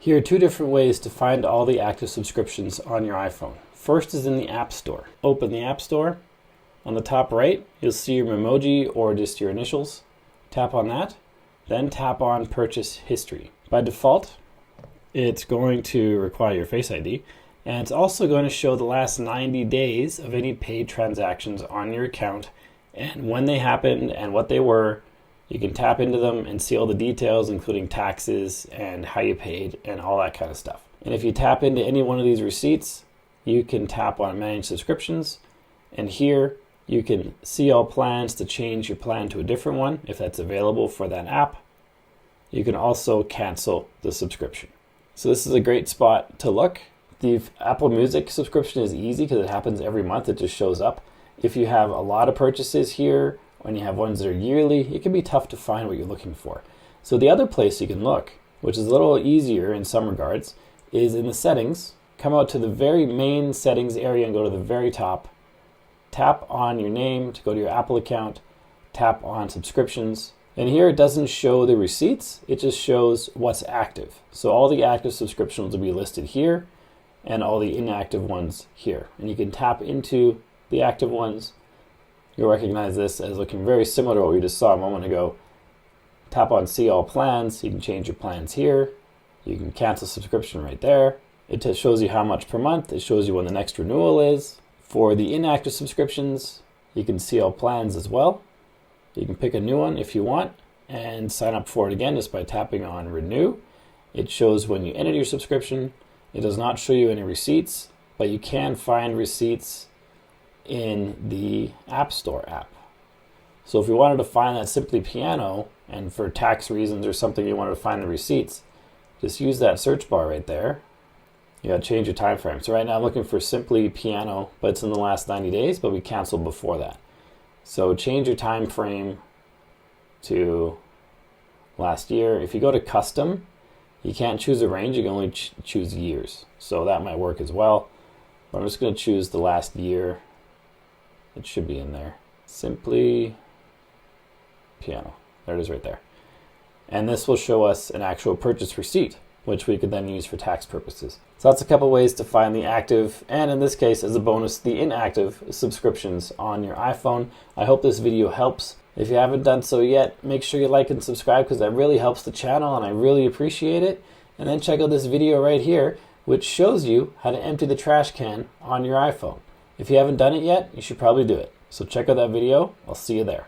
Here are two different ways to find all the active subscriptions on your iPhone. First is in the App Store. Open the App Store. On the top right, you'll see your Memoji or just your initials. Tap on that, then tap on Purchase History. By default, it's going to require your Face ID, and it's also going to show the last 90 days of any paid transactions on your account and when they happened and what they were. You can tap into them and see all the details, including taxes and how you paid and all that kind of stuff. And if you tap into any one of these receipts, you can tap on Manage Subscriptions, and here you can see all plans to change your plan to a different one if that's available for that app. You can also cancel the subscription. So this is a great spot to look. The Apple Music subscription is easy because it happens every month. It just shows up. If you have a lot of purchases here, when you have ones that are yearly, it can be tough to find what you're looking for. So the other place you can look, which is a little easier in some regards, is in the settings. Come out to the very main settings area and go to the very top. Tap on your name to go to your Apple account. Tap on subscriptions. And here it doesn't show the receipts, it just shows what's active. So all the active subscriptions will be listed here and all the inactive ones here. And you can tap into the active ones. You'll recognize this as looking very similar to what we just saw a moment ago. Tap on See All Plans. You can change your plans here. You can cancel subscription right there. It just shows you how much per month. It shows you when the next renewal is. For the inactive subscriptions, you can see all plans as well. You can pick a new one if you want and sign up for it again just by tapping on Renew. It shows when you ended your subscription. It does not show you any receipts, but you can find receipts in the App Store app. So if you wanted to find that Simply Piano, and for tax reasons or something you wanted to find the receipts, just use that search bar right there. You gotta change your time frame. So right now I'm looking for Simply Piano, but it's in the last 90 days, but we canceled before that. So change your time frame to last year. If you go to custom, you can't choose a range, you can only choose years. So that might work as well. But I'm just gonna choose the last year. It should be in there. Simply Piano. There it is right there. And this will show us an actual purchase receipt, which we could then use for tax purposes. So that's a couple ways to find the active, and in this case, as a bonus, the inactive subscriptions on your iPhone. I hope this video helps. If you haven't done so yet, make sure you like and subscribe because that really helps the channel and I really appreciate it. And then check out this video right here, which shows you how to empty the trash can on your iPhone. If you haven't done it yet, you should probably do it. So check out that video. I'll see you there.